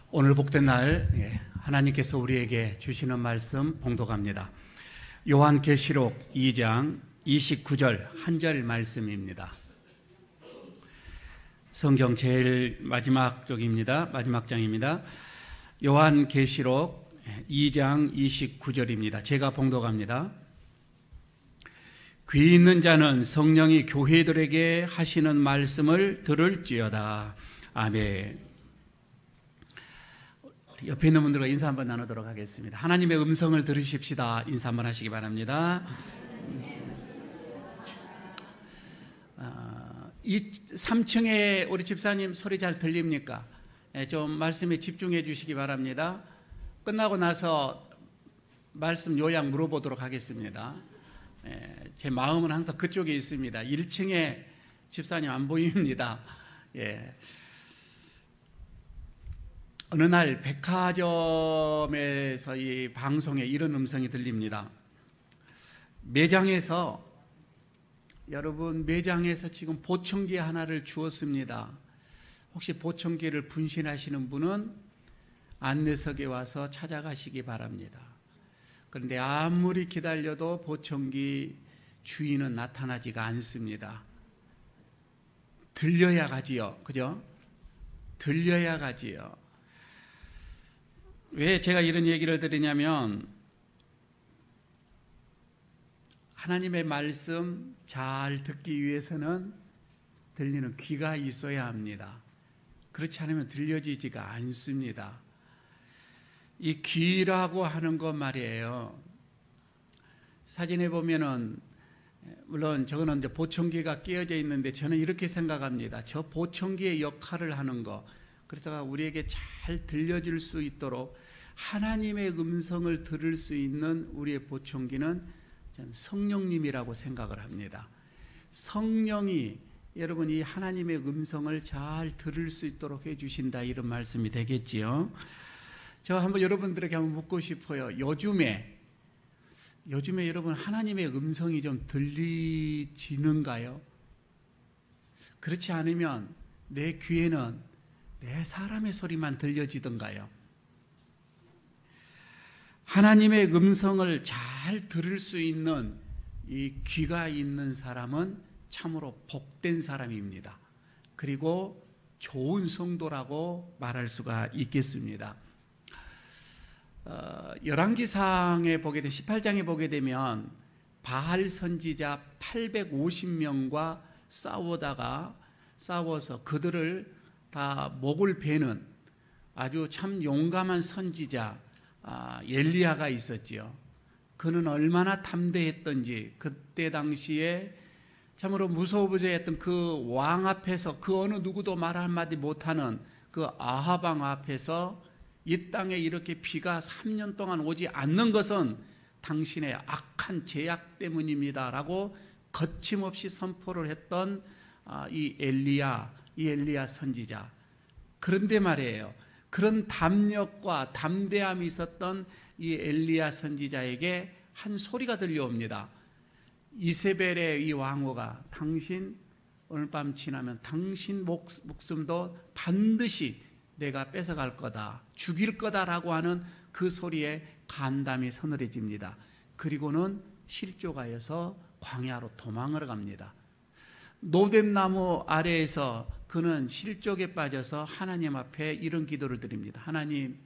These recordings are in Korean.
오늘 복된 날 하나님께서 우리에게 주시는 말씀 봉독합니다. 요한계시록 2장 29절 한 절 말씀입니다. 성경 제일 마지막 쪽입니다. 마지막 장입니다. 요한계시록 2장 29절입니다. 제가 봉독합니다. 귀 있는 자는 성령이 교회들에게 하시는 말씀을 들을지어다. 아멘. 옆에 있는 분들과 인사 한번 나누도록 하겠습니다. 하나님의 음성을 들으십시다. 인사 한번 하시기 바랍니다. 이 3층에 우리 집사님 소리 잘 들립니까? 좀 말씀에 집중해 주시기 바랍니다. 끝나고 나서 말씀 요약 물어보도록 하겠습니다. 제 마음은 항상 그쪽에 있습니다. 1층에 집사님 안 보입니다. 어느 날 백화점에서 이 방송에 이런 음성이 들립니다. 여러분 매장에서 지금 보청기 하나를 주었습니다. 혹시 보청기를 분신하시는 분은 안내석에 와서 찾아가시기 바랍니다. 그런데 아무리 기다려도 보청기 주인은 나타나지가 않습니다. 들려야 가지요. 그죠? 들려야 가지요. 왜 제가 이런 얘기를 드리냐면 하나님의 말씀 잘 듣기 위해서는 들리는 귀가 있어야 합니다. 그렇지 않으면 들려지지가 않습니다. 이 귀라고 하는 것 말이에요. 사진에 보면은 물론 저거는 이제 보청기가 끼어져 있는데 저는 이렇게 생각합니다. 저 보청기의 역할을 하는 거. 그래서 우리에게 잘 들려질 수 있도록 하나님의 음성을 들을 수 있는 우리의 보청기는 저는 성령님이라고 생각을 합니다. 성령이 여러분이 하나님의 음성을 잘 들을 수 있도록 해주신다, 이런 말씀이 되겠지요. 저 한번 여러분들에게 한번 묻고 싶어요. 요즘에 여러분 하나님의 음성이 좀 들리지는가요? 그렇지 않으면 내 귀에는 내 사람의 소리만 들려지던가요? 하나님의 음성을 잘 들을 수 있는 이 귀가 있는 사람은 참으로 복된 사람입니다. 그리고 좋은 성도라고 말할 수가 있겠습니다. 열왕기상에 보게 되면 18장에 보게 되면 바알 선지자 850명과 싸워서 그들을 다 목을 베는 아주 참 용감한 선지자 엘리야가 있었지요. 그는 얼마나 담대했던지 그때 당시에 참으로 무소부재했던 그 왕 앞에서 그 어느 누구도 말 한마디 못하는 그 아합 왕 앞에서 이 땅에 이렇게 비가 3년 동안 오지 않는 것은 당신의 악한 제약 때문입니다 라고 거침없이 선포를 했던 이 엘리야 선지자. 그런데 말이에요, 그런 담력과 담대함이 있었던 이 엘리야 선지자에게 한 소리가 들려옵니다. 이세벨의 이 왕후가 당신 오늘 밤 지나면 당신 목숨도 반드시 내가 뺏어갈 거다, 죽일 거다라고 하는 그 소리에 간담이 서늘해집니다. 그리고는 실족하여서 광야로 도망을 갑니다. 노뎀나무 아래에서 그는 실족에 빠져서 하나님 앞에 이런 기도를 드립니다. 하나님,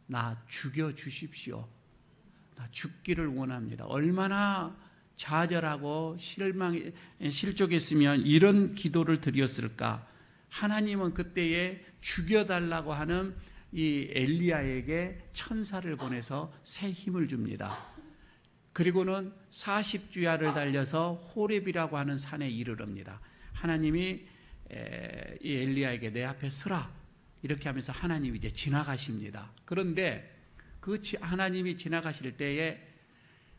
나 죽여주십시오. 나 죽기를 원합니다. 얼마나 좌절하고 실족했으면 이런 기도를 드렸을까. 하나님은 그때에 죽여달라고 하는 이 엘리야에게 천사를 보내서 새 힘을 줍니다. 그리고는 40주야를 달려서 호렙이라고 하는 산에 이르릅니다. 하나님이 이 엘리야에게 내 앞에 서라 이렇게 하면서 하나님이 이제 지나가십니다. 그런데 그 하나님이 지나가실 때에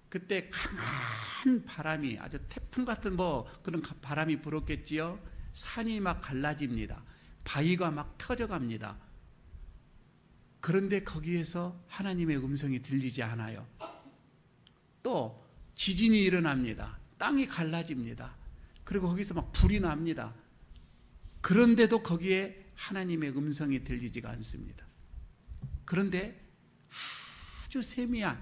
그때 강한 바람이, 아주 태풍 같은 그런 바람이 불었겠지요. 산이 막 갈라집니다. 바위가 막 터져갑니다. 그런데 거기에서 하나님의 음성이 들리지 않아요. 또 지진이 일어납니다. 땅이 갈라집니다. 그리고 거기서 막 불이 납니다. 그런데도 거기에 하나님의 음성이 들리지가 않습니다. 그런데 아주 세미한,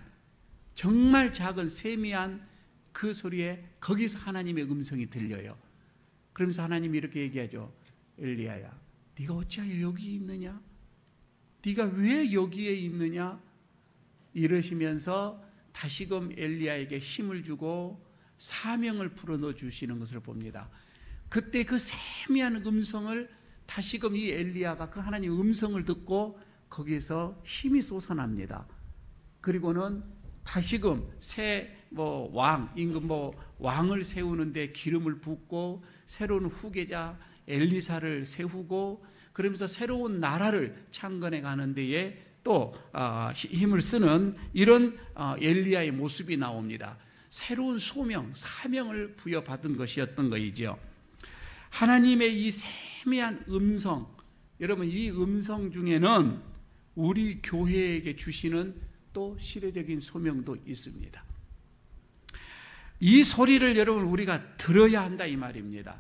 정말 작은 세미한 그 소리에 거기서 하나님의 음성이 들려요. 그러면서 하나님이 이렇게 얘기하죠. 엘리야야, 네가 어찌하여 여기 있느냐? 네가 왜 여기에 있느냐? 이러시면서 다시금 엘리야에게 힘을 주고 사명을 풀어넣어 주시는 것을 봅니다. 그때 그 세미한 음성을 다시금 이 엘리야가 그 하나님의 음성을 듣고 거기에서 힘이 솟아납니다. 그리고는 다시금 임금 왕을 세우는데 기름을 붓고 새로운 후계자 엘리사를 세우고 그러면서 새로운 나라를 창건해 가는 데에 또 힘을 쓰는 이런 엘리야의 모습이 나옵니다. 새로운 소명, 사명을 부여받은 것이었던 것이죠. 하나님의 이 세미한 음성, 여러분 이 음성 중에는 우리 교회에게 주시는 또 시대적인 소명도 있습니다. 이 소리를 여러분 우리가 들어야 한다 이 말입니다.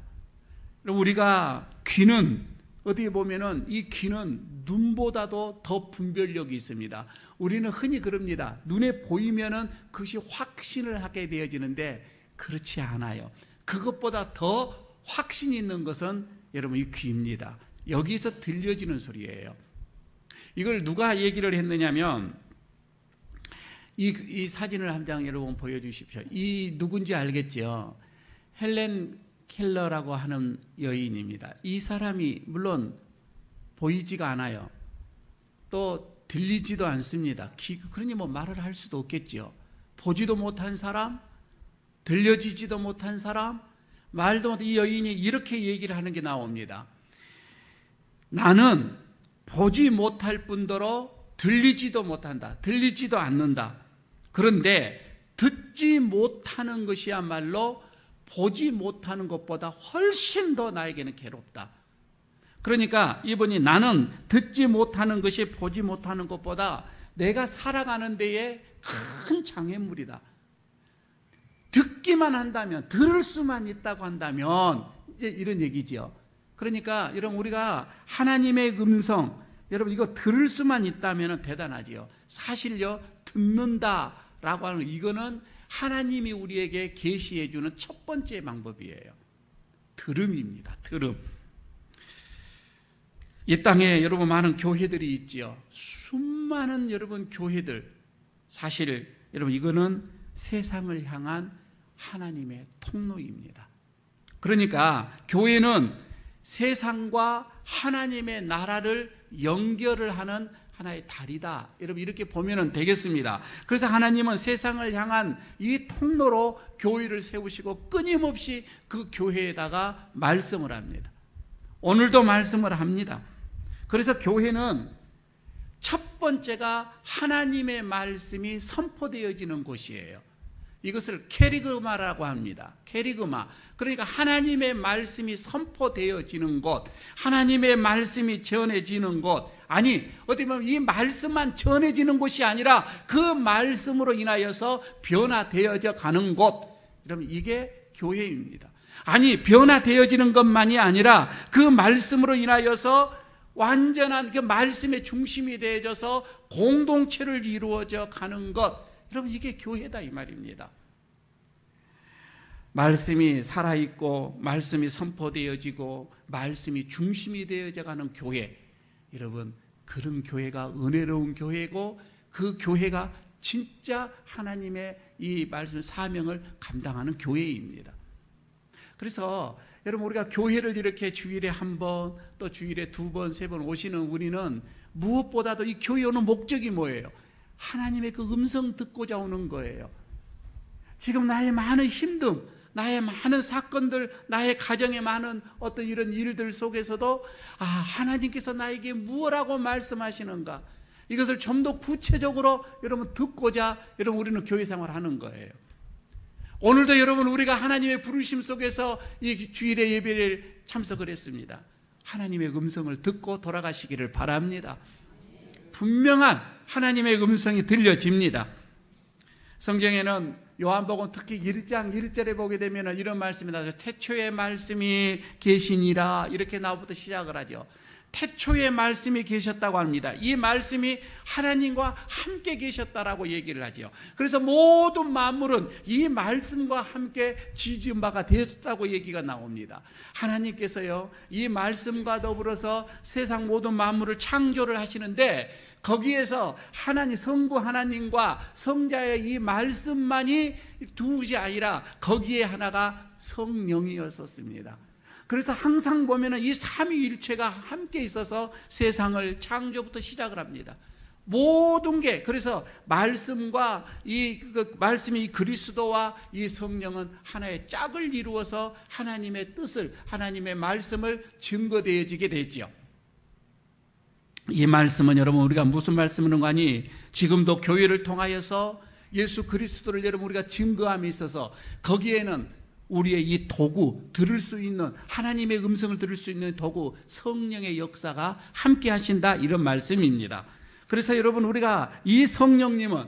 우리가 귀는 어디에 보면은 이 귀는 눈보다도 더 분별력이 있습니다. 우리는 흔히 그럽니다. 눈에 보이면은 그것이 확신을 하게 되어지는데 그렇지 않아요. 그것보다 더 확신 있는 것은 여러분 이 귀입니다. 여기서 들려지는 소리예요. 이걸 누가 얘기를 했느냐면 이 사진을 한 장 여러분 보여주십시오. 이 누군지 알겠죠? 헬렌 켈러라고 하는 여인입니다. 이 사람이 물론 보이지가 않아요. 또 들리지도 않습니다. 그러니 말을 할 수도 없겠죠. 보지도 못한 사람, 들려지지도 못한 사람, 말도 못한 이 여인이 이렇게 얘기를 하는 게 나옵니다. 나는 보지 못할 뿐더러 들리지도 못한다. 들리지도 않는다. 그런데 듣지 못하는 것이야말로 보지 못하는 것보다 훨씬 더 나에게는 괴롭다. 그러니까 이분이 나는 듣지 못하는 것이 보지 못하는 것보다 내가 살아가는 데에 큰 장애물이다. 듣기만 한다면, 들을 수만 있다고 한다면 이제 이런 얘기죠. 그러니까 여러분 우리가 하나님의 음성, 여러분 이거 들을 수만 있다면 대단하지요. 사실요 듣는다라고 하는 이거는 하나님이 우리에게 계시해 주는 첫 번째 방법이에요. 들음입니다. 들음. 이 땅에 여러분 많은 교회들이 있지요. 수많은 여러분 교회들, 사실 여러분 이거는 세상을 향한 하나님의 통로입니다. 그러니까 교회는 세상과 하나님의 나라를 연결을 하는 하나의 다리다. 여러분 이렇게 보면 되겠습니다. 그래서 하나님은 세상을 향한 이 통로로 교회를 세우시고 끊임없이 그 교회에다가 말씀을 합니다. 오늘도 말씀을 합니다. 그래서 교회는 첫 번째가 하나님의 말씀이 선포되어지는 곳이에요. 이것을 캐리그마라고 합니다. 캐리그마. 그러니까 하나님의 말씀이 선포되어지는 곳, 하나님의 말씀이 전해지는 곳. 아니, 어떻게 보면 이 말씀만 전해지는 곳이 아니라 그 말씀으로 인하여서 변화되어져 가는 곳. 여러분 이게 교회입니다. 아니, 변화되어지는 것만이 아니라 그 말씀으로 인하여서 완전한 그 말씀의 중심이 되어져서 공동체를 이루어져 가는 것. 여러분 이게 교회다 이 말입니다. 말씀이 살아있고 말씀이 선포되어지고 말씀이 중심이 되어져 가는 교회. 여러분 그런 교회가 은혜로운 교회고 그 교회가 진짜 하나님의 이 말씀 사명을 감당하는 교회입니다. 그래서 여러분 우리가 교회를 이렇게 주일에 한 번, 또 주일에 두 번, 세 번 오시는 우리는 무엇보다도 이 교회 오는 목적이 뭐예요? 하나님의 그 음성 듣고자 오는 거예요. 지금 나의 많은 힘듦, 나의 많은 사건들, 나의 가정의 많은 어떤 이런 일들 속에서도 하나님께서 나에게 무엇라고 말씀하시는가, 이것을 좀 더 구체적으로 여러분 듣고자 여러분 우리는 교회 생활하는 거예요. 오늘도 여러분 우리가 하나님의 부르심 속에서 이 주일의 예배를 참석을 했습니다. 하나님의 음성을 듣고 돌아가시기를 바랍니다. 분명한 하나님의 음성이 들려집니다. 성경에는 요한복음 특히 1장 1절에 보게 되면 이런 말씀이 나와요. 태초에 말씀이 계시니라, 이렇게 나부터 시작을 하죠. 태초에 말씀이 계셨다고 합니다. 이 말씀이 하나님과 함께 계셨다라고 얘기를 하죠. 그래서 모든 만물은 이 말씀과 함께 지은 바가 되었다고 얘기가 나옵니다. 하나님께서요, 이 말씀과 더불어서 세상 모든 만물을 창조를 하시는데, 거기에서 하나님, 성부 하나님과 성자의 이 말씀만이 두지 아니라 거기에 하나가 성령이었었습니다. 그래서 항상 보면은 이 삼위일체가 함께 있어서 세상을 창조부터 시작을 합니다. 모든 게, 그래서 말씀과 말씀이 이 그리스도와 이 성령은 하나의 짝을 이루어서 하나님의 뜻을, 하나님의 말씀을 증거되어지게 되지요. 이 말씀은 여러분, 우리가 무슨 말씀을 하니, 지금도 교회를 통하여서 예수 그리스도를 여러분 우리가 증거함에 있어서 거기에는 우리의 이 도구, 들을 수 있는, 하나님의 음성을 들을 수 있는 도구, 성령의 역사가 함께 하신다, 이런 말씀입니다. 그래서 여러분, 우리가 이 성령님은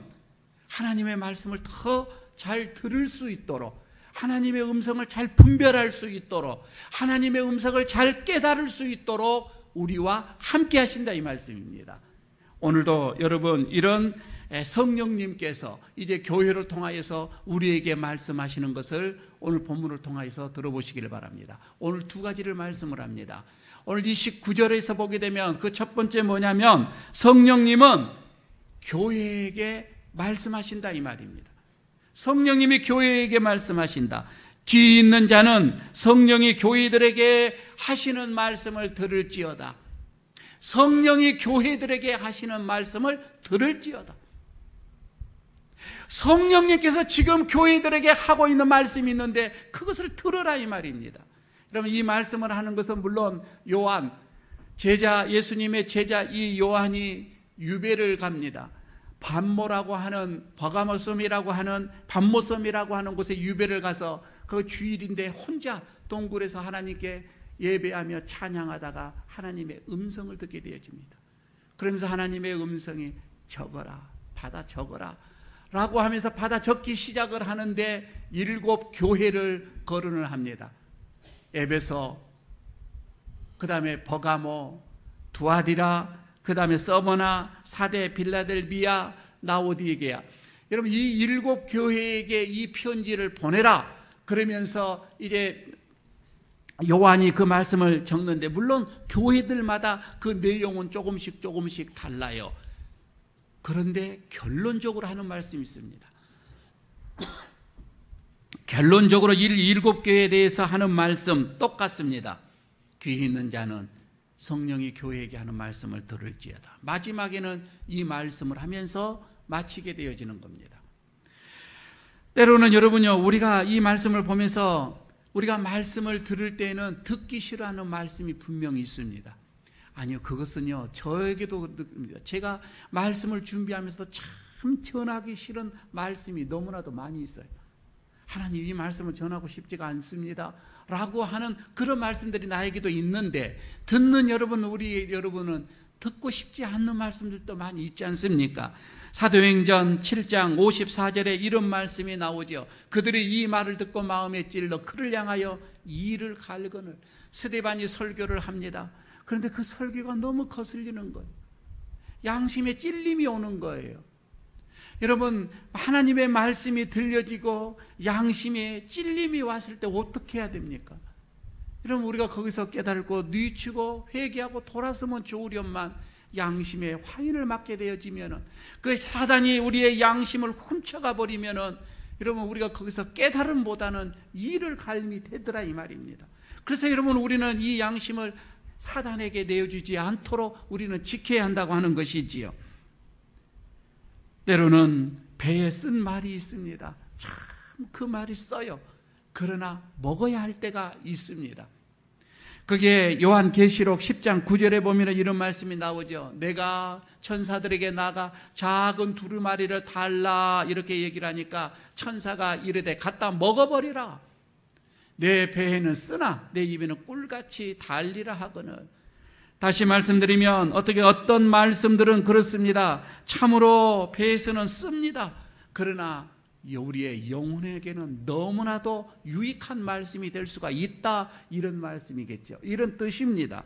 하나님의 말씀을 더 잘 들을 수 있도록, 하나님의 음성을 잘 분별할 수 있도록, 하나님의 음성을 잘 깨달을 수 있도록 우리와 함께 하신다, 이 말씀입니다. 오늘도 여러분, 이런 성령님께서 이제 교회를 통하여서 우리에게 말씀하시는 것을 오늘 본문을 통하여서 들어보시길 바랍니다. 오늘 두 가지를 말씀을 합니다. 오늘 29절에서 보게 되면 그 첫 번째 뭐냐면, 성령님은 교회에게 말씀하신다, 이 말입니다. 성령님이 교회에게 말씀하신다. 귀 있는 자는 성령이 교회들에게 하시는 말씀을 들을지어다. 성령이 교회들에게 하시는 말씀을 들을지어다. 성령님께서 지금 교회들에게 하고 있는 말씀이 있는데 그것을 들으라, 이 말입니다. 여러분, 이 말씀을 하는 것은 물론 요한, 예수님의 제자 이 요한이 유배를 갑니다. 반모라고 하는, 버가모섬이라고 하는, 반모섬이라고 하는 곳에 유배를 가서 그 주일인데 혼자 동굴에서 하나님께 예배하며 찬양하다가 하나님의 음성을 듣게 되어집니다. 그러면서 하나님의 음성이 적어라, 받아 적어라 라고 하면서 받아 적기 시작을 하는데 7 교회를 거론을 합니다. 에베소, 그 다음에 버가모, 두아디라, 그 다음에 서머나, 사대, 빌라델비아, 라오디게아. 여러분, 이 7 교회에게 이 편지를 보내라. 그러면서 이제 요한이 그 말씀을 적는데, 물론 교회들마다 그 내용은 조금씩 달라요. 그런데 결론적으로 하는 말씀이 있습니다. 결론적으로 7 교회에 대해서 하는 말씀 똑같습니다. 귀 있는 자는 성령이 교회에게 하는 말씀을 들을지어다. 마지막에는 이 말씀을 하면서 마치게 되어지는 겁니다. 때로는 여러분요, 우리가 이 말씀을 보면서 우리가 말씀을 들을 때에는 듣기 싫어하는 말씀이 분명히 있습니다. 아니요, 그것은요, 저에게도 느낍니다. 제가 말씀을 준비하면서도 참 전하기 싫은 말씀이 너무나도 많이 있어요. 하나님, 이 말씀을 전하고 싶지가 않습니다 라고 하는 그런 말씀들이 나에게도 있는데, 듣는 여러분은 듣고 싶지 않는 말씀들도 많이 있지 않습니까? 사도행전 7장 54절에 이런 말씀이 나오죠. 그들이 이 말을 듣고 마음에 찔러 그를 향하여 이를 갈거늘 스데반이 설교를 합니다. 그런데 그 설교가 너무 거슬리는 거예요. 양심에 찔림이 오는 거예요. 여러분, 하나님의 말씀이 들려지고 양심에 찔림이 왔을 때 어떻게 해야 됩니까? 여러분, 우리가 거기서 깨달고 뉘치고 회개하고 돌아서면 좋으련만 양심에 화인을 맞게 되어지면은, 그 사단이 우리의 양심을 훔쳐가 버리면은, 여러분, 우리가 거기서 깨달음보다는 이를 갈미 되더라, 이 말입니다. 그래서 여러분, 우리는 이 양심을 사단에게 내어주지 않도록 우리는 지켜야 한다고 하는 것이지요. 때로는 배에 쓴 말이 있습니다. 참 그 말이 써요. 그러나 먹어야 할 때가 있습니다. 그게 요한계시록 10장 9절에 보면 이런 말씀이 나오죠. 내가 천사들에게 나가 작은 두루마리를 달라, 이렇게 얘기를 하니까 천사가 이르되 갖다 먹어버리라. 내 배에는 쓰나 내 입에는 꿀같이 달리라 하거늘. 다시 말씀드리면 어떤 말씀들은 그렇습니다. 참으로 배에서는 씁니다. 그러나 우리의 영혼에게는 너무나도 유익한 말씀이 될 수가 있다, 이런 말씀이겠죠. 이런 뜻입니다.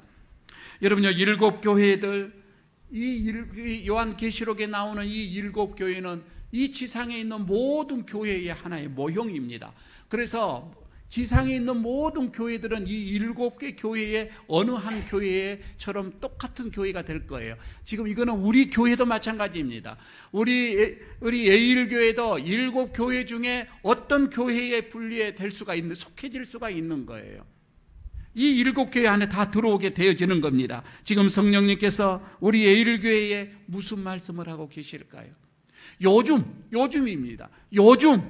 여러분요, 7 교회들, 이 요한계시록에 나오는 이 7 교회는 이 지상에 있는 모든 교회의 하나의 모형입니다. 그래서 지상에 있는 모든 교회들은 이 7개 교회의 어느 한 교회처럼 똑같은 교회가 될 거예요. 지금 이거는 우리 교회도 마찬가지입니다. 우리 예일교회도 7 교회 중에 어떤 교회에 분리될 수가 있는, 속해질 수가 있는 거예요. 이 7 교회 안에 다 들어오게 되어지는 겁니다. 지금 성령님께서 우리 예일교회에 무슨 말씀을 하고 계실까요? 요즘입니다. 요즘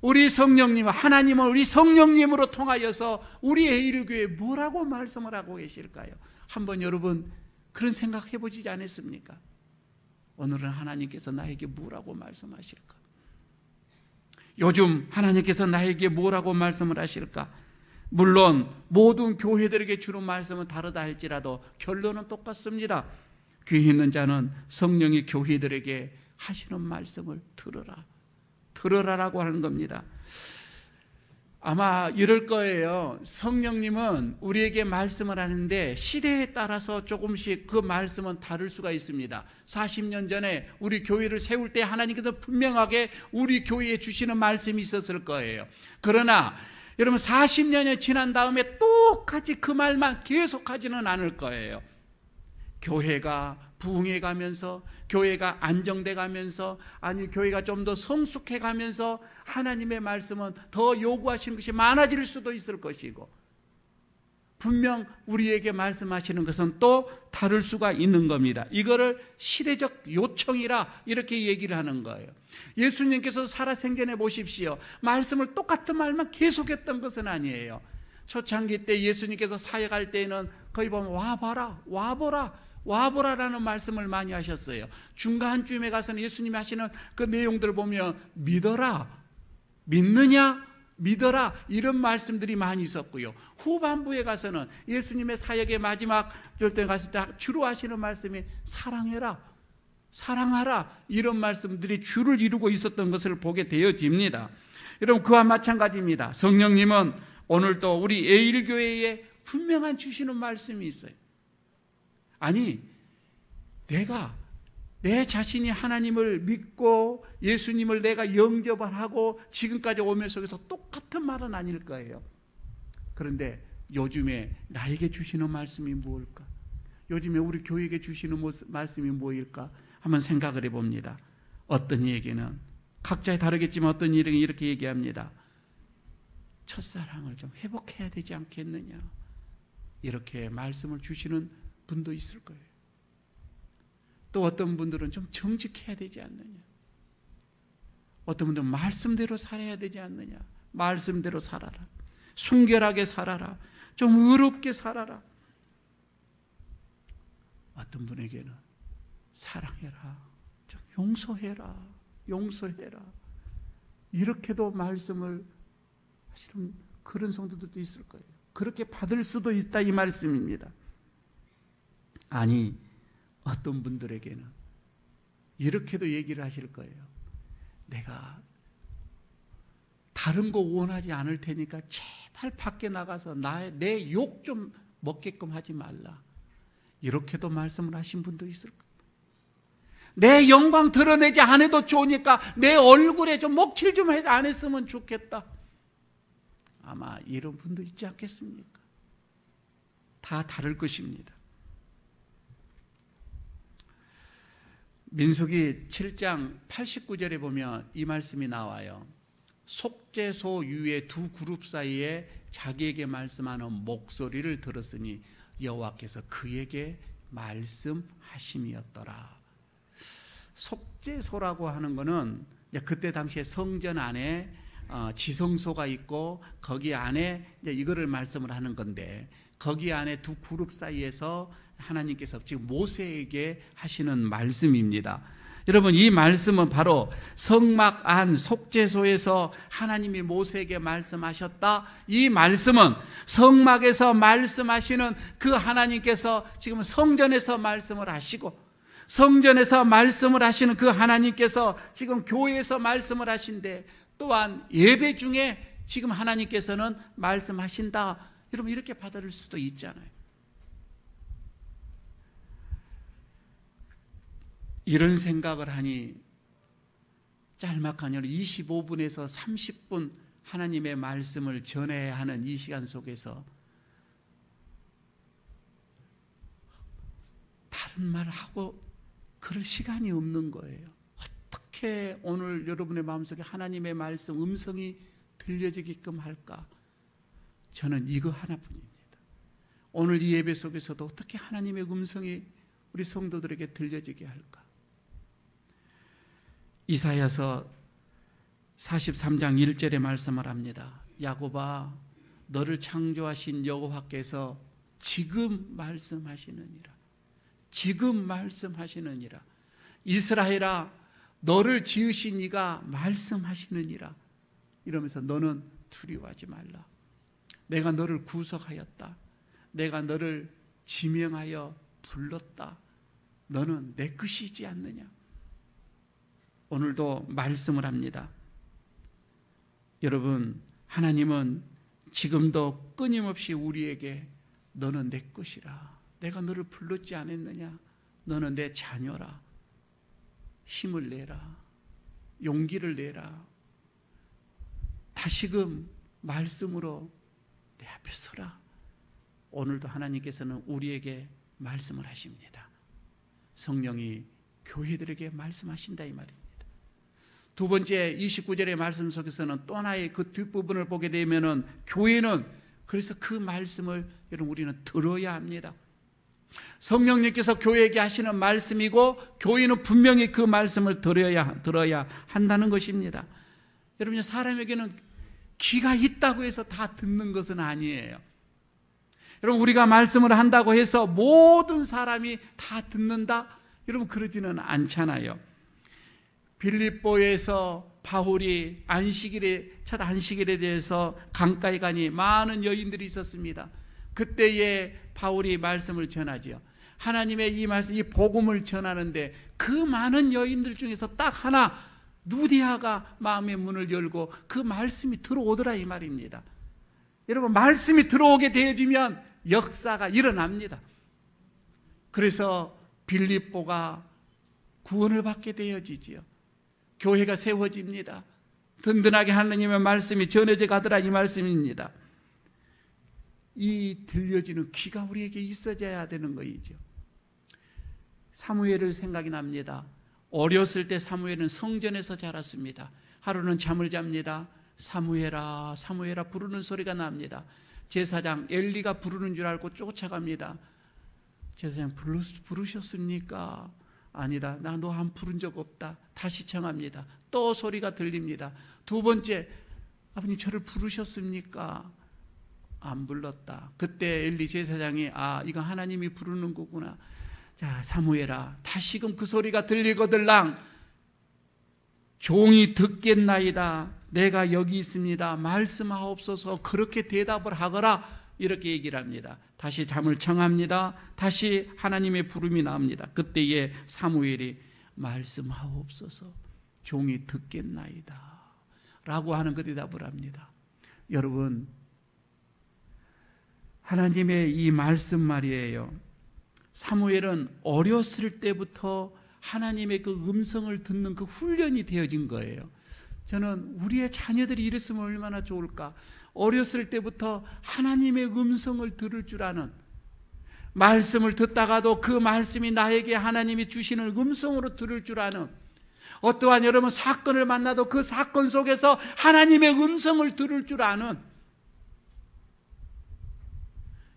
우리 성령님, 하나님은 우리 성령님으로 통하여서 우리 예일교회에 뭐라고 말씀을 하고 계실까요? 한번 여러분 그런 생각 해보지 않았습니까? 오늘은 하나님께서 나에게 뭐라고 말씀하실까? 요즘 하나님께서 나에게 뭐라고 말씀을 하실까? 물론 모든 교회들에게 주는 말씀은 다르다 할지라도 결론은 똑같습니다. 귀 있는 자는 성령이 교회들에게 하시는 말씀을 들으라라고 하는 겁니다. 아마 이럴 거예요. 성령님은 우리에게 말씀을 하는데 시대에 따라서 조금씩 그 말씀은 다를 수가 있습니다. 40년 전에 우리 교회를 세울 때 하나님께서 분명하게 우리 교회에 주시는 말씀이 있었을 거예요. 그러나 여러분 40년이 지난 다음에 똑같이 그 말만 계속하지는 않을 거예요. 교회가 부흥해 가면서, 교회가 안정돼 가면서, 아니 교회가 좀 더 성숙해 가면서 하나님의 말씀은 더 요구하시는 것이 많아질 수도 있을 것이고, 분명 우리에게 말씀하시는 것은 또 다를 수가 있는 겁니다. 이거를 시대적 요청이라 이렇게 얘기를 하는 거예요. 예수님께서 살아생전해 보십시오. 말씀을 똑같은 말만 계속했던 것은 아니에요. 초창기 때 예수님께서 사역할 때에는 거의 보면 와보라라는 말씀을 많이 하셨어요. 중간쯤에 가서는 예수님이 하시는 그 내용들을 보면 믿느냐? 믿어라, 이런 말씀들이 많이 있었고요. 후반부에 가서는 예수님의 사역의 마지막 절대 갔을 때 주로 하시는 말씀이 사랑하라, 이런 말씀들이 주를 이루고 있었던 것을 보게 되어집니다. 여러분, 그와 마찬가지입니다. 성령님은 오늘도 우리 예일교회에 분명한 주시는 말씀이 있어요. 아니, 내 자신이 하나님을 믿고 예수님을 내가 영접을 하고 지금까지 오면 속에서 똑같은 말은 아닐 거예요. 그런데 요즘에 나에게 주시는 말씀이 무엇일까? 요즘에 우리 교회에게 주시는 말씀이 무엇일까? 한번 생각을 해봅니다. 어떤 얘기는 각자에 다르겠지만 어떤 일은 이렇게 얘기합니다. 첫사랑을 좀 회복해야 되지 않겠느냐, 이렇게 말씀을 주시는 분도 있을 거예요. 또 어떤 분들은 좀 정직해야 되지 않느냐, 어떤 분들은 말씀대로 살아야 되지 않느냐, 말씀대로 살아라, 순결하게 살아라, 좀 의롭게 살아라. 어떤 분에게는 사랑해라, 좀 용서해라, 이렇게도 말씀을 하시는 그런 성도들도 있을 거예요. 그렇게 받을 수도 있다, 이 말씀입니다. 아니, 어떤 분들에게는 이렇게도 얘기를 하실 거예요. 내가 다른 거 원하지 않을 테니까 제발 밖에 나가서 내 욕 좀 먹게끔 하지 말라, 이렇게도 말씀을 하신 분도 있을 거예요. 내 영광 드러내지 않아도 좋으니까 내 얼굴에 좀 먹칠 좀 안 했으면 좋겠다. 아마 이런 분도 있지 않겠습니까? 다 다를 것입니다. 민수기 7장 89절에 보면 이 말씀이 나와요. 속죄소 위의 두 그룹 사이에 자기에게 말씀하는 목소리를 들었으니 여호와께서 그에게 말씀하심이었더라. 속죄소라고 하는 것은 그때 당시에 성전 안에 지성소가 있고 거기 안에 이거를 말씀을 하는 건데, 거기 안에 두 그룹 사이에서 하나님께서 지금 모세에게 하시는 말씀입니다. 여러분, 이 말씀은 바로 성막 안 속죄소에서 하나님이 모세에게 말씀하셨다. 이 말씀은 성막에서 말씀하시는 그 하나님께서 지금 성전에서 말씀을 하시고, 성전에서 말씀을 하시는 그 하나님께서 지금 교회에서 말씀을 하신데, 또한 예배 중에 지금 하나님께서는 말씀하신다. 여러분, 이렇게 받아들일 수도 있잖아요. 이런 생각을 하니 짤막한 25분에서 30분 하나님의 말씀을 전해야 하는 이 시간 속에서 다른 말을 하고 그럴 시간이 없는 거예요. 어떻게 오늘 여러분의 마음속에 하나님의 말씀 음성이 들려지게끔 할까? 저는 이거 하나뿐입니다. 오늘 이 예배 속에서도 어떻게 하나님의 음성이 우리 성도들에게 들려지게 할까? 이사야서 43장 1절에 말씀을 합니다. 야곱아, 너를 창조하신 여호와께서 지금 말씀하시느니라. 지금 말씀하시느니라. 이스라엘아, 너를 지으신 이가 말씀하시느니라. 이러면서 너는 두려워하지 말라. 내가 너를 구속하였다. 내가 너를 지명하여 불렀다. 너는 내 것이지 않느냐. 오늘도 말씀을 합니다. 여러분, 하나님은 지금도 끊임없이 우리에게 너는 내 것이라. 내가 너를 불렀지 않았느냐. 너는 내 자녀라. 힘을 내라. 용기를 내라. 다시금 말씀으로 내 앞에 서라. 오늘도 하나님께서는 우리에게 말씀을 하십니다. 성령이 교회들에게 말씀하신다 이 말입니다. 두 번째 29절의 말씀 속에서는 또 하나의 그 뒷부분을 보게 되면은 교회는 그래서 그 말씀을 여러분 우리는 들어야 합니다. 성령님께서 교회에게 하시는 말씀이고 교회는 분명히 그 말씀을 들어야 한다는 것입니다. 여러분, 사람에게는 귀가 있다고 해서 다 듣는 것은 아니에요. 여러분, 우리가 말씀을 한다고 해서 모든 사람이 다 듣는다? 여러분, 그러지는 않잖아요. 빌립보에서 바울이 첫 안식일에 대해서 강가에 가니 많은 여인들이 있었습니다. 그때에 바울이 말씀을 전하지요. 하나님의 이 말씀, 이 복음을 전하는데 그 많은 여인들 중에서 딱 하나 누디아가 마음의 문을 열고 그 말씀이 들어오더라 이 말입니다. 여러분, 말씀이 들어오게 되어지면 역사가 일어납니다. 그래서 빌립보가 구원을 받게 되어지지요. 교회가 세워집니다. 든든하게 하나님의 말씀이 전해져 가더라 이 말씀입니다. 이 들려지는 귀가 우리에게 있어져야 되는 거이죠. 사무엘을 생각이 납니다. 어렸을 때 사무엘은 성전에서 자랐습니다. 하루는 잠을 잡니다. 사무엘아, 사무엘아 부르는 소리가 납니다. 제사장 엘리가 부르는 줄 알고 쫓아갑니다. 제사장 부르셨습니까? 아니다. 나 너 안 부른 적 없다. 다시 청합니다. 또 소리가 들립니다. 두 번째, 아버님 저를 부르셨습니까? 안 불렀다. 그때 엘리 제사장이 이거 하나님이 부르는 거구나. 자, 사무엘아, 다시금 그 소리가 들리거들랑 종이 듣겠나이다. 내가 여기 있습니다. 말씀하옵소서. 그렇게 대답을 하거라. 이렇게 얘기를 합니다. 다시 잠을 청합니다. 다시 하나님의 부름이 나옵니다. 그때에 사무엘이 말씀하옵소서. 종이 듣겠나이다. 라고 하는 그 대답을 합니다. 여러분, 하나님의 이 말씀 말이에요. 사무엘은 어렸을 때부터 하나님의 그 음성을 듣는 그 훈련이 되어진 거예요. 저는 우리의 자녀들이 이랬으면 얼마나 좋을까. 어렸을 때부터 하나님의 음성을 들을 줄 아는, 말씀을 듣다가도 그 말씀이 나에게 하나님이 주시는 음성으로 들을 줄 아는, 어떠한 여러분 사건을 만나도 그 사건 속에서 하나님의 음성을 들을 줄 아는,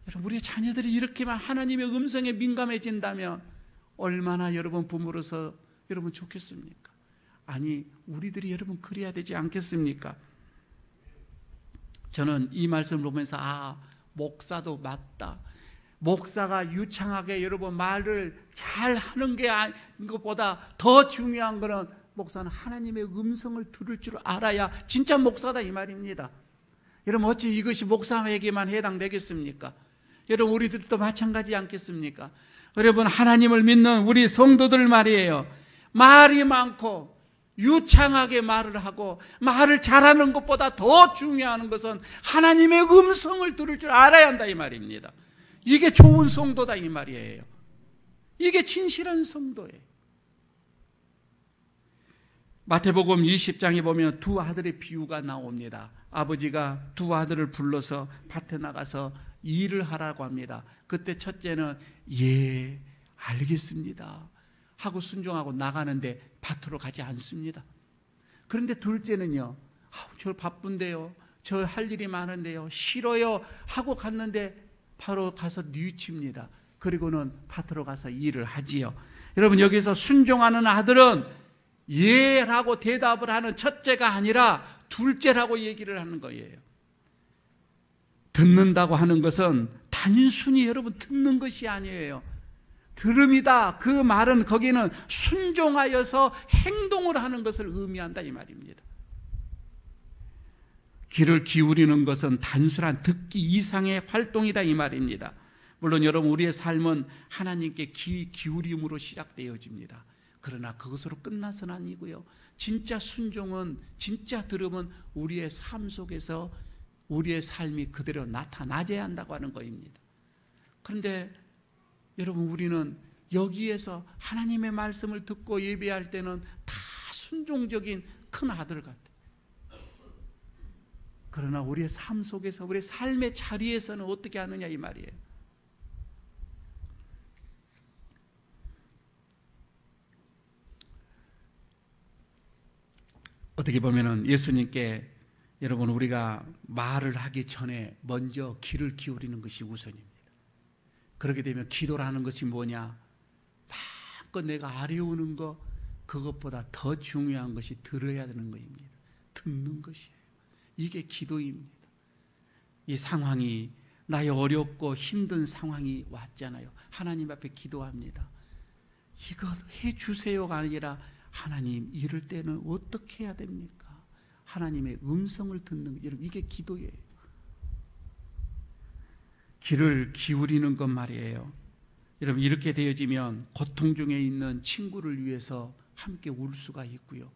여러분 우리의 자녀들이 이렇게만 하나님의 음성에 민감해진다면 얼마나 여러분 부모로서 여러분 좋겠습니까? 아니, 우리들이 여러분 그래야 되지 않겠습니까? 저는 이 말씀을 보면서 목사도 맞다. 목사가 유창하게 여러분 말을 잘 하는 게 것보다 더 중요한 것은 목사는 하나님의 음성을 들을 줄 알아야 진짜 목사다 이 말입니다. 여러분 어찌 이것이 목사에게만 해당되겠습니까? 여러분 우리들도 마찬가지 않겠습니까? 여러분 하나님을 믿는 우리 성도들 말이에요. 말이 많고 유창하게 말을 하고 말을 잘하는 것보다 더 중요한 것은 하나님의 음성을 들을 줄 알아야 한다 이 말입니다. 이게 좋은 성도다 이 말이에요. 이게 진실한 성도예요. 마태복음 20장에 보면 두 아들의 비유가 나옵니다. 아버지가 두 아들을 불러서 밭에 나가서 일을 하라고 합니다. 그때 첫째는 예, 알겠습니다 하고 순종하고 나가는데 밭으로 가지 않습니다. 그런데 둘째는요, 저 바쁜데요, 저 할 일이 많은데요, 싫어요 하고 갔는데 바로 가서 뉘우칩니다. 그리고는 밭으로 가서 일을 하지요. 여러분, 여기서 순종하는 아들은 예라고 대답을 하는 첫째가 아니라 둘째라고 얘기를 하는 거예요. 듣는다고 하는 것은 단순히 여러분 듣는 것이 아니에요. 들음이다. 그 말은 거기는 순종하여서 행동을 하는 것을 의미한다 이 말입니다. 귀를 기울이는 것은 단순한 듣기 이상의 활동이다 이 말입니다. 물론 여러분, 우리의 삶은 하나님께 귀 기울임으로 시작되어집니다. 그러나 그것으로 끝나서는 아니고요, 진짜 순종은, 진짜 들음은 우리의 삶 속에서 우리의 삶이 그대로 나타나야 한다고 하는 것입니다. 그런데 여러분, 우리는 여기에서 하나님의 말씀을 듣고 예배할 때는 다 순종적인 큰 아들 같아요. 그러나 우리의 삶 속에서, 우리의 삶의 자리에서는 어떻게 하느냐 이 말이에요. 어떻게 보면은 예수님께 여러분, 우리가 말을 하기 전에 먼저 귀를 기울이는 것이 우선입니다. 그렇게 되면 기도라는 것이 뭐냐? 마음껏 내가 아뢰오는 것, 그것보다 더 중요한 것이 들어야 되는 것입니다. 듣는 것이에요. 이게 기도입니다. 이 상황이, 나의 어렵고 힘든 상황이 왔잖아요. 하나님 앞에 기도합니다. 이거 해주세요가 아니라 하나님, 이럴 때는 어떻게 해야 됩니까? 하나님의 음성을 듣는 것, 여러분, 이게 기도예요. 귀를 기울이는 것 말이에요. 여러분, 이렇게 되어지면 고통 중에 있는 친구를 위해서 함께 울 수가 있고요,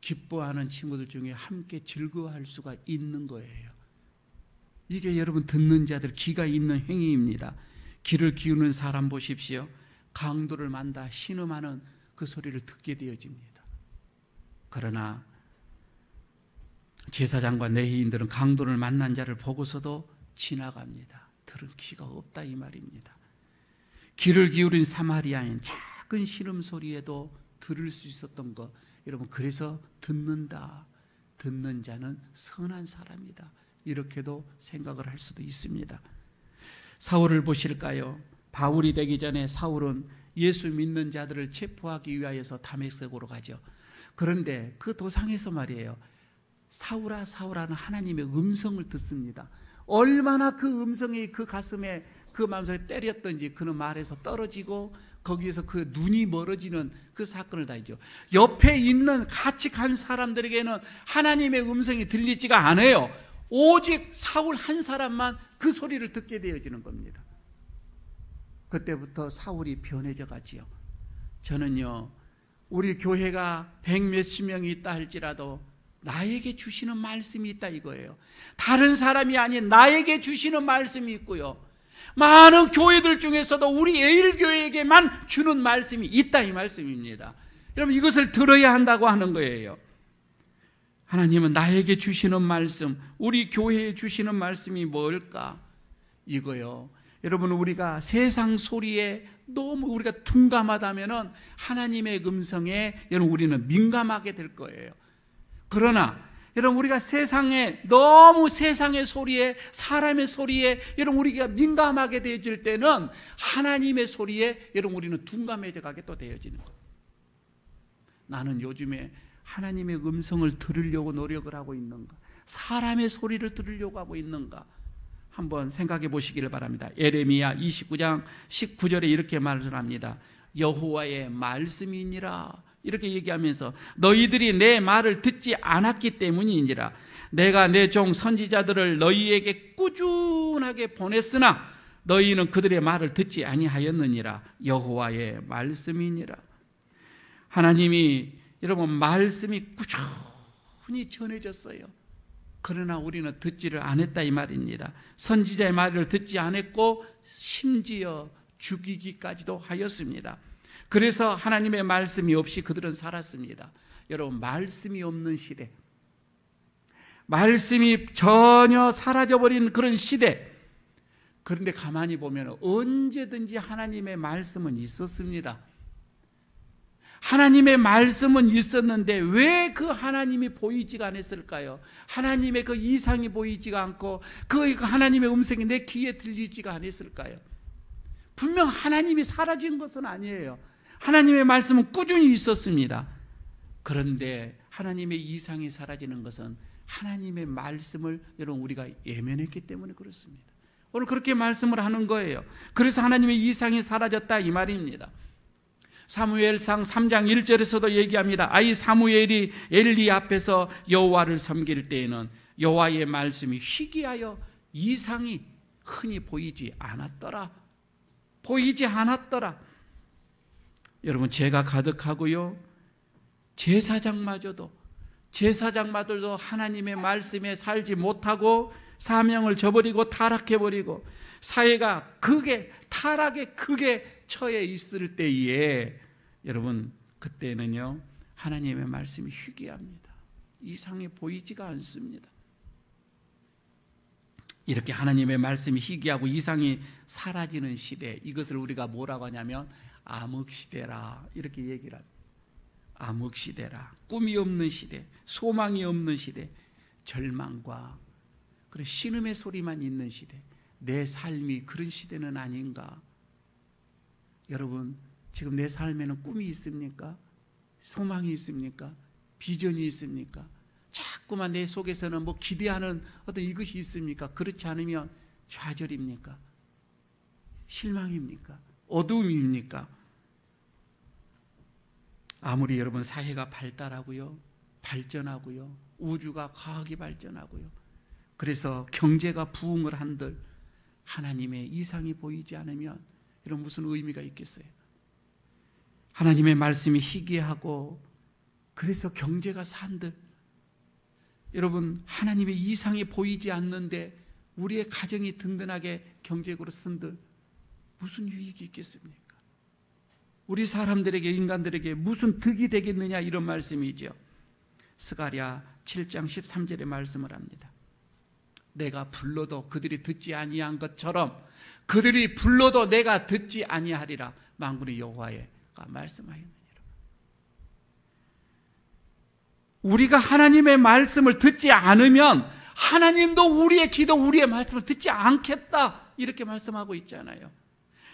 기뻐하는 친구들 중에 함께 즐거워할 수가 있는 거예요. 이게 여러분, 듣는 자들 귀가 있는 행위입니다. 귀를 기우는 사람 보십시오. 강도를 만다 신음하는 그 소리를 듣게 되어집니다. 그러나 제사장과 레위인들은 강도를 만난 자를 보고서도 지나갑니다. 들은 귀가 없다 이 말입니다. 귀를 기울인 사마리아인 작은 신음소리에도 들을 수 있었던 것, 여러분, 그래서 듣는다, 듣는 자는 선한 사람이다, 이렇게도 생각을 할 수도 있습니다. 사울을 보실까요? 바울이 되기 전에 사울은 예수 믿는 자들을 체포하기 위하여서 다메섹으로 가죠. 그런데 그 도상에서 말이에요, 사울아 사울아는 하나님의 음성을 듣습니다. 얼마나 그 음성이 그 가슴에, 그 마음속에 때렸던지 그는 말에서 떨어지고 거기에서 그 눈이 멀어지는 그 사건을 다 있죠. 옆에 있는 같이 간 사람들에게는 하나님의 음성이 들리지가 않아요. 오직 사울 한 사람만 그 소리를 듣게 되어지는 겁니다. 그때부터 사울이 변해져 가지요. 저는요, 우리 교회가 100몇십 명이 있다 할지라도 나에게 주시는 말씀이 있다 이거예요. 다른 사람이 아닌 나에게 주시는 말씀이 있고요, 많은 교회들 중에서도 우리 에일교회에게만 주는 말씀이 있다 이 말씀입니다. 여러분, 이것을 들어야 한다고 하는 거예요. 하나님은 나에게 주시는 말씀, 우리 교회에 주시는 말씀이 뭘까? 이거요, 여러분, 우리가 세상 소리에 너무 우리가 둔감하다면은 하나님의 음성에 여러분 우리는 민감하게 될 거예요. 그러나 여러분, 우리가 세상에 너무 세상의 소리에, 사람의 소리에 여러분 우리가 민감하게 되어질 때는 하나님의 소리에 여러분 우리는 둔감해져 가게 또 되어지는 거예요. 나는 요즘에 하나님의 음성을 들으려고 노력을 하고 있는가? 사람의 소리를 들으려고 하고 있는가? 한번 생각해 보시기를 바랍니다. 예레미야 29장 19절에 이렇게 말을 합니다. 여호와의 말씀이니라, 이렇게 얘기하면서 너희들이 내 말을 듣지 않았기 때문이니라. 내가 내 종 선지자들을 너희에게 꾸준하게 보냈으나 너희는 그들의 말을 듣지 아니하였느니라. 여호와의 말씀이니라. 하나님이 여러분 말씀이 꾸준히 전해졌어요. 그러나 우리는 듣지를 않았다 이 말입니다. 선지자의 말을 듣지 않았고 심지어 죽이기까지도 하였습니다. 그래서 하나님의 말씀이 없이 그들은 살았습니다. 여러분, 말씀이 없는 시대, 말씀이 전혀 사라져버린 그런 시대. 그런데 가만히 보면 언제든지 하나님의 말씀은 있었습니다. 하나님의 말씀은 있었는데 왜 그 하나님이 보이지가 않았을까요? 하나님의 그 이상이 보이지가 않고 그 하나님의 음성이 내 귀에 들리지가 않았을까요? 분명 하나님이 사라진 것은 아니에요. 하나님의 말씀은 꾸준히 있었습니다. 그런데 하나님의 이상이 사라지는 것은 하나님의 말씀을 여러분 우리가 예면했기 때문에 그렇습니다. 오늘 그렇게 말씀을 하는 거예요. 그래서 하나님의 이상이 사라졌다 이 말입니다. 사무엘상 3장 1절에서도 얘기합니다. 아이 사무엘이 엘리 앞에서 여호와를 섬길 때에는 여호와의 말씀이 희귀하여 이상이 흔히 보이지 않았더라. 보이지 않았더라. 여러분, 죄가 가득하고요, 제사장마저도 하나님의 말씀에 살지 못하고 사명을 저버리고 타락해버리고 사회가 타락에 크게 처해 있을 때에 여러분, 그때는요 하나님의 말씀이 희귀합니다. 이상이 보이지가 않습니다. 이렇게 하나님의 말씀이 희귀하고 이상이 사라지는 시대, 이것을 우리가 뭐라고 하냐면 암흑시대라 이렇게 얘기를 합니다. 암흑시대라, 꿈이 없는 시대, 소망이 없는 시대, 절망과 그런 신음의 소리만 있는 시대, 내 삶이 그런 시대는 아닌가? 여러분, 지금 내 삶에는 꿈이 있습니까? 소망이 있습니까? 비전이 있습니까? 자꾸만 내 속에서는 뭐 기대하는 어떤 이것이 있습니까? 그렇지 않으면 좌절입니까? 실망입니까? 어두움입니까? 아무리 여러분 사회가 발달하고요, 발전하고요, 우주가 과학이 발전하고요, 그래서 경제가 부흥을 한들 하나님의 이상이 보이지 않으면 이런 무슨 의미가 있겠어요? 하나님의 말씀이 희귀하고 그래서 경제가 산들, 여러분 하나님의 이상이 보이지 않는데 우리의 가정이 든든하게 경제적으로 쓴들 무슨 유익이 있겠습니까? 우리 사람들에게, 인간들에게 무슨 득이 되겠느냐, 이런 말씀이죠. 스가랴 7장 13절에 말씀을 합니다. 내가 불러도 그들이 듣지 아니한 것처럼 그들이 불러도 내가 듣지 아니하리라, 만군의 여호와가 말씀하였느니라. 우리가 하나님의 말씀을 듣지 않으면 하나님도 우리의 기도, 우리의 말씀을 듣지 않겠다, 이렇게 말씀하고 있잖아요.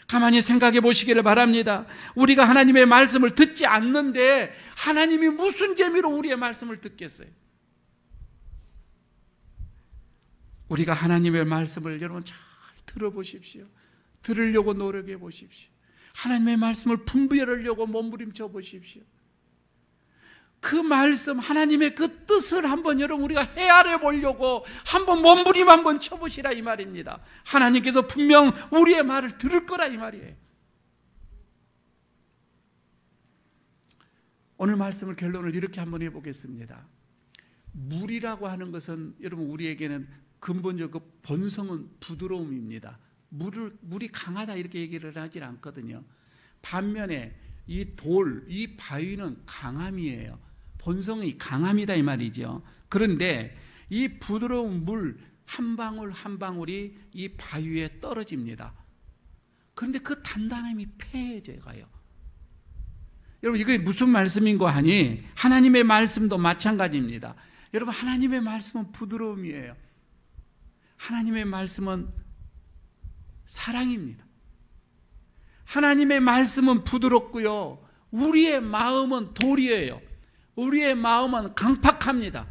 가만히 생각해 보시기를 바랍니다. 우리가 하나님의 말씀을 듣지 않는데 하나님이 무슨 재미로 우리의 말씀을 듣겠어요? 우리가 하나님의 말씀을 여러분 잘 들어보십시오. 들으려고 노력해 보십시오. 하나님의 말씀을 분별하려고 몸부림쳐 보십시오. 그 말씀, 하나님의 그 뜻을 한번 여러분 우리가 헤아려 보려고 한번 몸부림 한번 쳐보시라 이 말입니다. 하나님께서 분명 우리의 말을 들을 거라 이 말이에요. 오늘 말씀을 결론을 이렇게 한번 해보겠습니다. 물이라고 하는 것은 여러분 우리에게는 근본적으로 본성은 부드러움입니다. 물이 강하다 이렇게 얘기를 하질 않거든요. 반면에 이 돌, 이 바위는 강함이에요. 본성이 강함이다 이 말이죠. 그런데 이 부드러운 물 한 방울 한 방울이 이 바위에 떨어집니다. 그런데 그 단단함이 패해져 가요. 여러분, 이게 무슨 말씀인 거 아니? 하나님의 말씀도 마찬가지입니다. 여러분, 하나님의 말씀은 부드러움이에요. 하나님의 말씀은 사랑입니다. 하나님의 말씀은 부드럽고요, 우리의 마음은 돌이에요. 우리의 마음은 강팍합니다.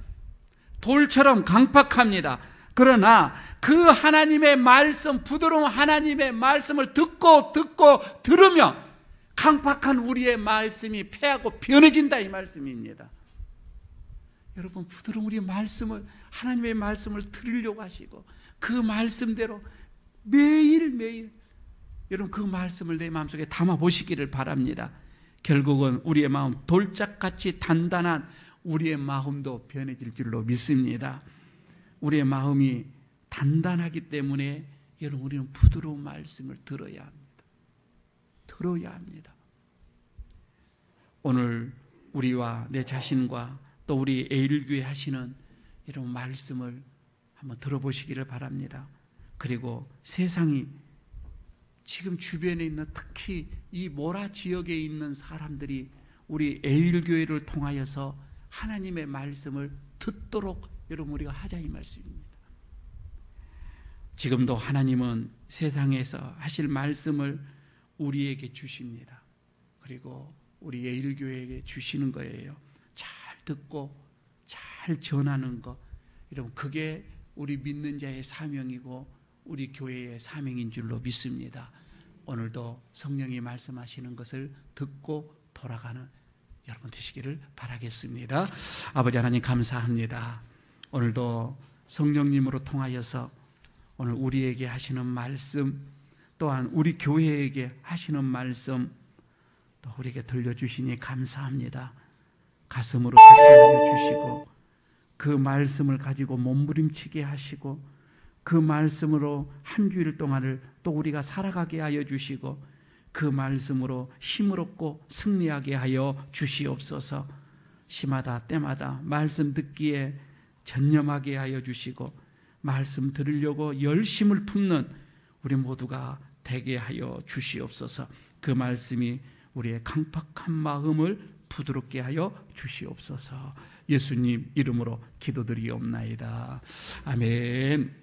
돌처럼 강팍합니다. 그러나 그 하나님의 말씀, 부드러운 하나님의 말씀을 듣고 들으면 강팍한 우리의 말씀이 패하고 변해진다 이 말씀입니다. 여러분, 부드러운 우리의 말씀을, 하나님의 말씀을 들으려고 하시고 그 말씀대로 매일매일 여러분 그 말씀을 내 마음속에 담아 보시기를 바랍니다. 결국은 우리의 마음, 돌짝같이 단단한 우리의 마음도 변해질 줄로 믿습니다. 우리의 마음이 단단하기 때문에 여러분 우리는 부드러운 말씀을 들어야 합니다. 들어야 합니다. 오늘 우리와 내 자신과 또 우리 에일교회 하시는 이런 말씀을 한번 들어보시기를 바랍니다. 그리고 세상이 지금 주변에 있는 특히 이 모라 지역에 있는 사람들이 우리 에일교회를 통하여서 하나님의 말씀을 듣도록 여러분 우리가 하자 이 말씀입니다. 지금도 하나님은 세상에서 하실 말씀을 우리에게 주십니다. 그리고 우리 에일교회에게 주시는 거예요. 잘 듣고 잘 전하는 것, 여러분 그게 우리 믿는 자의 사명이고 우리 교회의 사명인 줄로 믿습니다. 오늘도 성령이 말씀하시는 것을 듣고 돌아가는 여러분 되시기를 바라겠습니다. 아버지 하나님 감사합니다. 오늘도 성령님으로 통하여서 오늘 우리에게 하시는 말씀, 또한 우리 교회에게 하시는 말씀 또 우리에게 들려주시니 감사합니다. 가슴으로 듣게 하여 주시고 그 말씀을 가지고 몸부림치게 하시고 그 말씀으로 한 주일 동안을 또 우리가 살아가게 하여 주시고 그 말씀으로 힘을 얻고 승리하게 하여 주시옵소서. 시마다 때마다 말씀 듣기에 전념하게 하여 주시고 말씀 들으려고 열심을 품는 우리 모두가 되게 하여 주시옵소서. 그 말씀이 우리의 강팍한 마음을 부드럽게 하여 주시옵소서. 예수님 이름으로 기도드리옵나이다. 아멘.